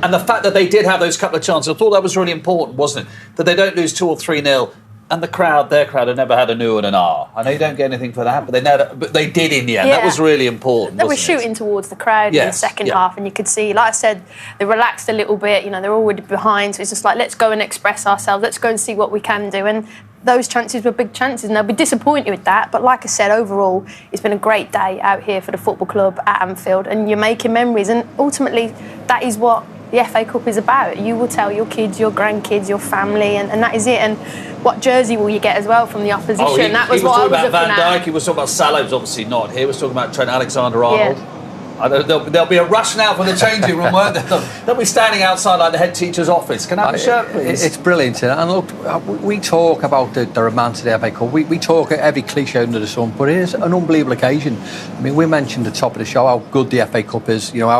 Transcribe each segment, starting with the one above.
And the fact that they did have those couple of chances, I thought that was really important, wasn't it? That they don't lose 2 or 3-0. And their crowd have never had an ooh and an ah. I know you don't get anything for that, but they did in the end. Yeah. That was really important. They were shooting towards the crowd in the second half, and you could see, like I said, they relaxed a little bit. You know, they're already behind, so it's just like, let's go and express ourselves. Let's go and see what we can do. And those chances were big chances, and they'll be disappointed with that. But like I said, overall, it's been a great day out here for the football club at Anfield, and you're making memories. And ultimately, that is what the FA Cup is about. You will tell your kids, your grandkids, your family, and that is it. And what jersey will you get as well from the opposition? That was what I was looking at. Van Dijk, he was talking about Salah, who's obviously not here. He was talking about Trent Alexander-Arnold. Yeah. There'll be a rush now from the changing room, won't there? They'll be standing outside like the head teacher's office. Can I have a shirt, please? It's brilliant. And look, we talk about the romance of the FA Cup. We talk every cliche under the sun, but it is an unbelievable occasion. I mean, we mentioned at the top of the show how good the FA Cup is, you know,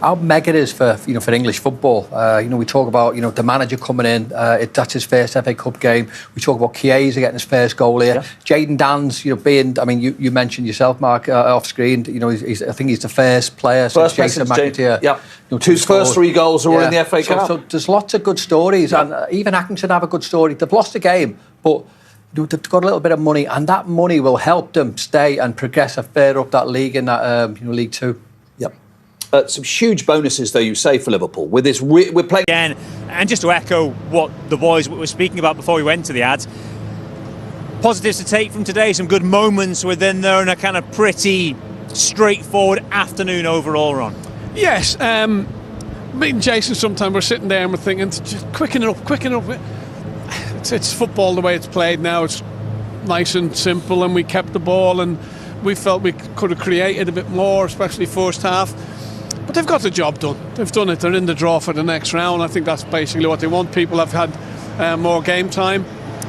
how mega it is for English football. We talk about the manager coming in. That's his first FA Cup game. We talk about Chiesa getting his first goal here. Yeah. Jayden Danns, being. I mean, you mentioned yourself, Mark, off screen. I think he's the first player since Jason McAteer. Yeah. His first 3 goals are all in the FA Cup. So there's lots of good stories, and even Accrington have a good story. They've lost a game, but they've got a little bit of money, and that money will help them stay and progress further up that league in that League Two. Yep. Some huge bonuses, though, you say, for Liverpool. With this, we're playing again, and just to echo what the boys were speaking about before we went to the ads. Positives to take from today, some good moments within there, and a kind of pretty straightforward afternoon overall, Ron. Yes, me and Jason sometimes we're sitting there and we're thinking, just quicken it up. It's football the way it's played now. It's nice and simple, and we kept the ball, and we felt we could have created a bit more, especially first half. But they've got the job done. They've done it. They're in the draw for the next round. I think that's basically what they want. People have had more game time.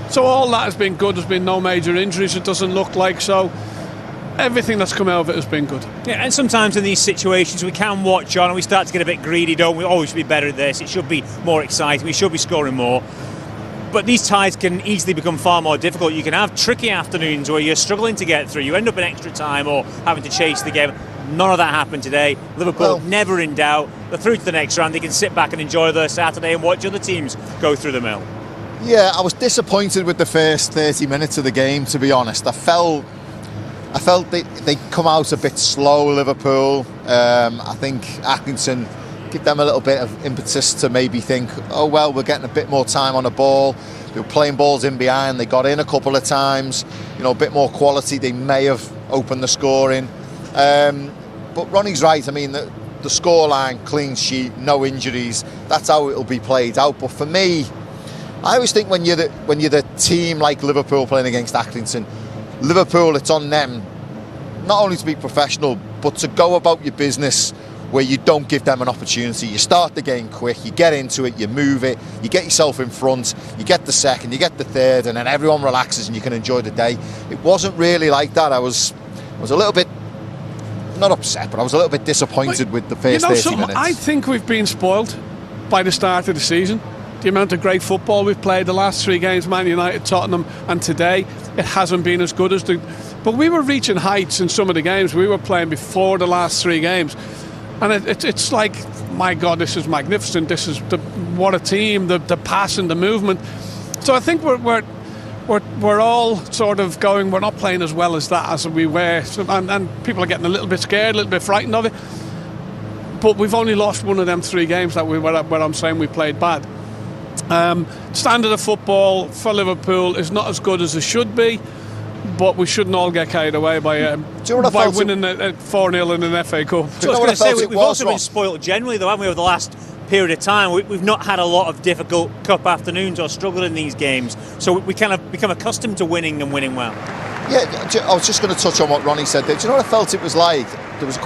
So all that has been good. There's been no major injuries, it doesn't look like. So everything that's come out of it has been good. Yeah, and sometimes in these situations we can watch on and we start to get a bit greedy, don't we? Oh, we should be better at this. It should be more exciting. We should be scoring more. But these ties can easily become far more difficult. You can have tricky afternoons where you're struggling to get through. You end up in extra time or having to chase the game. None of that happened today. Liverpool never in doubt. They're through to the next round. They can sit back and enjoy their Saturday and watch other teams go through the mill. Yeah, I was disappointed with the first 30 minutes of the game, to be honest. I felt they come out a bit slow, Liverpool. I think Accrington give them a little bit of impetus to maybe think, oh, well, we're getting a bit more time on the ball. They were playing balls in behind. They got in a couple of times. A bit more quality. They may have opened the scoring. But Ronnie's right. I mean, the scoreline, clean sheet, no injuries. That's how it'll be played out. But for me, I always think when you're the team like Liverpool playing against Accrington, Liverpool, it's on them not only to be professional, but to go about your business where you don't give them an opportunity. You start the game quick, you get into it, you move it, you get yourself in front, you get the second, you get the third, and then everyone relaxes and you can enjoy the day. It wasn't really like that. I was a little bit, not upset, but I was a little bit disappointed with the first 30 minutes. I think we've been spoiled by the start of the season. The amount of great football we've played, the last 3 games, Man United, Tottenham, and today, it hasn't been as good as but we were reaching heights in some of the games we were playing before the last 3 games. And it's like, my God, this is magnificent. This is what a team, the pass and the movement. So I think we're all sort of going, we're not playing as well as that as we were. So, and people are getting a little bit scared, a little bit frightened of it. But we've only lost one of them 3 games where I'm saying we played bad. Standard of football for Liverpool is not as good as it should be, but we shouldn't all get carried away by winning 4-0 in an FA Cup. So I was going to say, we've also been spoilt generally, though, haven't we, over the last period of time? We've not had a lot of difficult cup afternoons or struggled in these games, so we kind of become accustomed to winning and winning well. Yeah, I was just going to touch on what Ronnie said there. Do you know what I felt it was like? There was.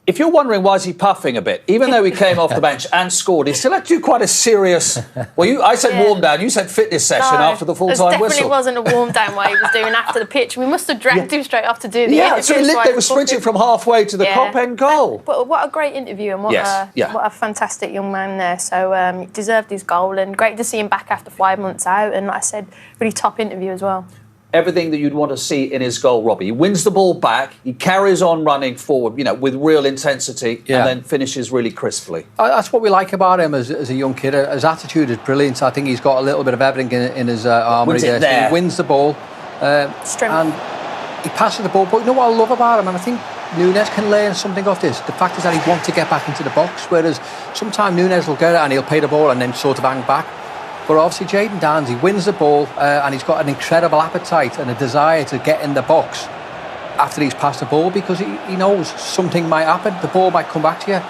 If you're wondering why is he puffing a bit, even though he came off the bench and scored, he still had to do quite a serious. Well, I said warm down, you said fitness session after the full-time whistle. It definitely wasn't a warm down what he was doing after the pitch. We must have dragged him straight off to do the interview. So they were sprinting from halfway to the top end goal. But what a great interview, and what a fantastic young man there. So he deserved his goal, and great to see him back after 5 months out. And like I said, really top interview as well. everything that you'd want to see in his goal, Robbie. He wins the ball back, he carries on running forward, with real intensity, and then finishes really crisply. That's what we like about him as a young kid. His attitude is brilliant. I think he's got a little bit of everything in his armoury there. He wins the ball, and he passes the ball. But you know what I love about him, and I think Núñez can learn something off this. The fact is that he wants to get back into the box, whereas sometimes Núñez will get it and he'll pay the ball and then sort of hang back. But obviously Jayden Danns, he wins the ball and he's got an incredible appetite and a desire to get in the box after he's passed the ball, because he knows something might happen. The ball might come back to you,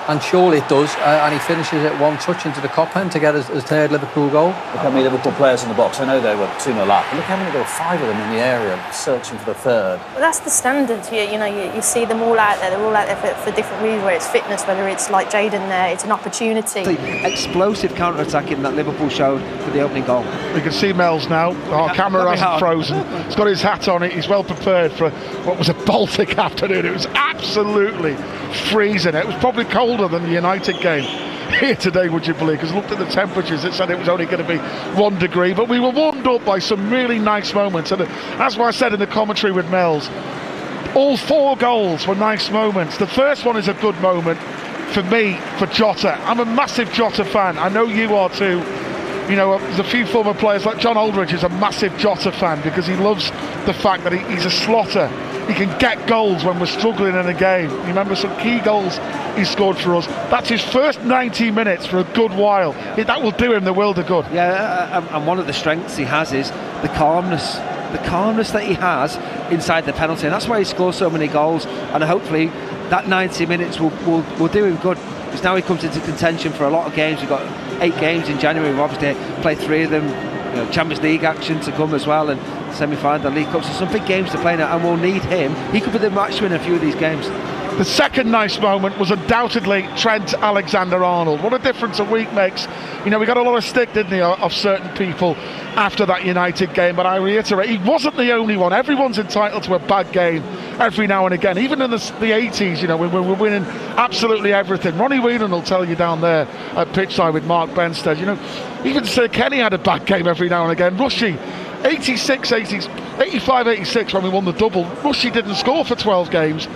and surely it does, and he finishes it one touch into the cop end to get his third Liverpool goal. Look how many Liverpool players in the box. I know they were 2-0 up, but look how many, there were 5 of them in the area searching for the third. Well, that's the standard. You see them all out there. They're all out there for different reasons, whether it's fitness, whether it's like Jayden there, it's an opportunity. The explosive counter-attacking that Liverpool showed for the opening goal. We can see Mel's now. Our camera hasn't frozen. He's got his hat on. He's well prepared for what was a Baltic afternoon. It was absolutely freezing. It was probably colder than the United game here today, would you believe? Because looked at the temperatures, it said it was only going to be 1 degree, but we were warmed up by some really nice moments. And as I said in the commentary with Mel's, all 4 goals were nice moments. The first one is a good moment for me, for Jota. I'm a massive Jota fan. I know you are too. There's a few former players like John Aldridge is a massive Jota fan because he loves the fact that he's a slotter. He can get goals when we're struggling in a game. You remember some key goals he scored for us. That's his first 90 minutes for a good while. That will do him the world of good. Yeah, and one of the strengths he has is the calmness. The calmness that he has inside the penalty, and that's why he scores so many goals. And hopefully that 90 minutes will do him good. Because now he comes into contention for a lot of games. We've got 8 games in January. We've obviously played 3 of them. Champions League action to come as well, and semi-final, League Cups. So some big games to play now, and we'll need him. He could be the match winner in a few of these games. The second nice moment was undoubtedly Trent Alexander-Arnold. What a difference a week makes. We got a lot of stick, didn't he, of certain people after that United game, but I reiterate, he wasn't the only one. Everyone's entitled to a bad game every now and again. Even in the 80s, when we're winning absolutely everything. Ronnie Whelan will tell you down there at pitchside with Mark Benstead. Even Sir Kenny had a bad game every now and again. Rushy, 85-86 when we won the double. Rushy didn't score for 12 games.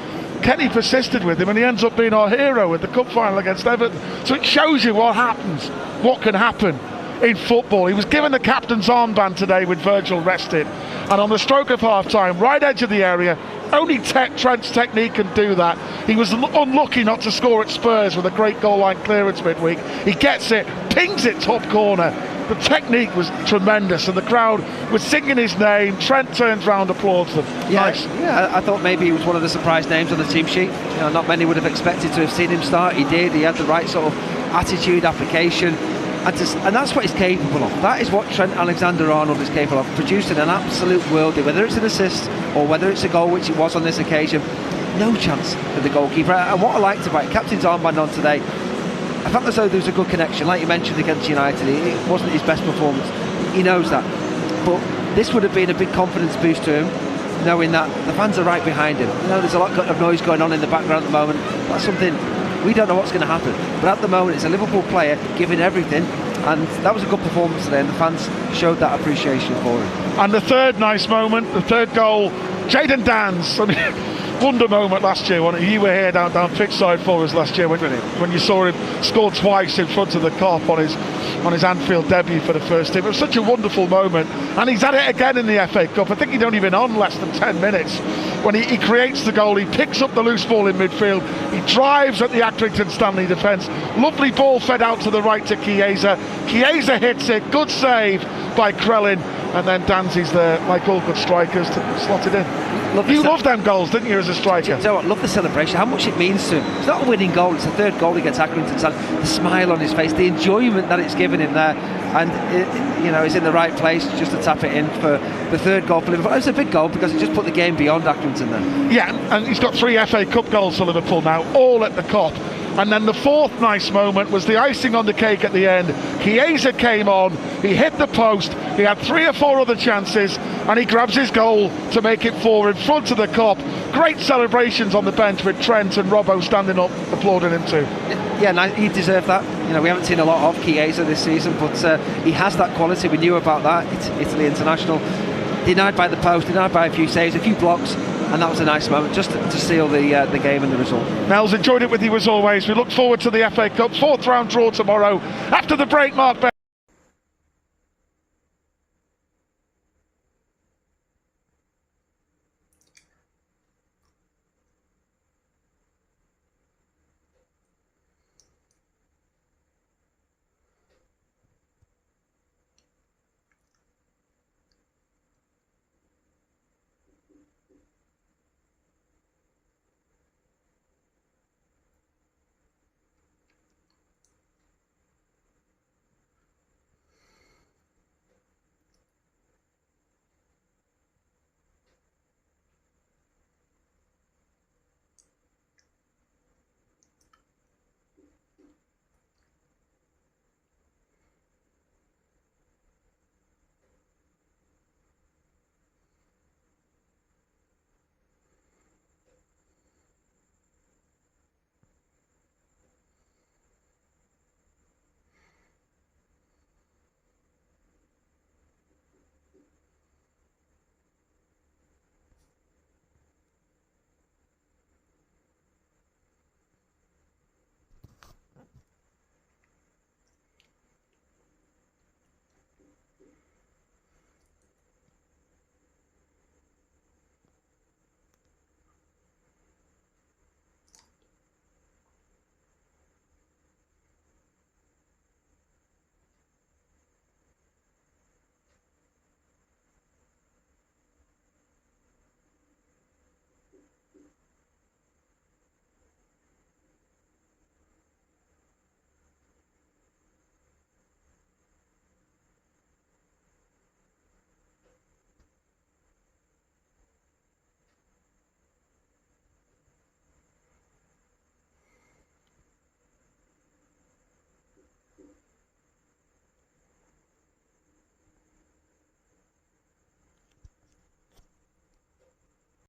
Kenny persisted with him, and he ends up being our hero at the cup final against Everton. So it shows you what happens, what can happen in football. He was given the captain's armband today with Virgil rested, and on the stroke of half-time, right edge of the area, only Trent's technique can do that. He was unlucky not to score at Spurs with a great goal line clearance midweek. He gets it, pings it top corner. The technique was tremendous, and the crowd was singing his name. Trent turns round, applauds them. Nice. Yeah, I thought maybe he was one of the surprise names on the team sheet. Not many would have expected to have seen him start. He did. He had the right sort of attitude, application, and that's what he's capable of. That is what Trent Alexander-Arnold is capable of, producing an absolute worldie, whether it's an assist or whether it's a goal, which it was on this occasion. No chance for the goalkeeper. And what I liked about it, captain's armband on today, I felt as though there was a good connection. Like you mentioned against United, it wasn't his best performance. He knows that. But this would have been a big confidence boost to him, knowing that the fans are right behind him. There's a lot of noise going on in the background at the moment. That's something we don't know what's going to happen. But at the moment, it's a Liverpool player giving everything. And that was a good performance today, and the fans showed that appreciation for him. And the third nice moment, the third goal, Jayden Danns. Wonder moment last year, wasn't it? You were here down pitchside for us last year when you saw him score twice in front of the Kop on his Anfield debut for the first team. It was such a wonderful moment, and he's had it again in the FA Cup. I think he'd only been on less than 10 minutes when he creates the goal. He picks up the loose ball in midfield, he drives at the Accrington Stanley defence, lovely ball fed out to the right to Chiesa. Chiesa hits it, good save by Krellin, and then Danzy's there, like all good strikers, to slot it in. You loved them goals, didn't you, as a striker? You know what, love the celebration, how much it means to him. It's not a winning goal, it's the third goal against Accrington. The smile on his face, the enjoyment that it's given him there, and he's in the right place just to tap it in for the third goal for Liverpool. It's a big goal because it just put the game beyond Accrington then. Yeah, and he's got 3 FA Cup goals for Liverpool now, all at the Kop. And then the fourth nice moment was the icing on the cake at the end. Chiesa came on, he hit the post, he had 3 or 4 other chances, and he grabs his goal to make it 4 in front of the Kop. Great celebrations on the bench with Trent and Robbo standing up applauding him too. Yeah, he deserved that. We haven't seen a lot of Chiesa this season, but he has that quality. We knew about that. It's Italy international. denied by the post, denied by a few saves, a few blocks, and that was a nice moment just to seal the game and the result. Nels, enjoyed it with you as always. We look forward to the FA Cup 4th round draw tomorrow. After the break, Mark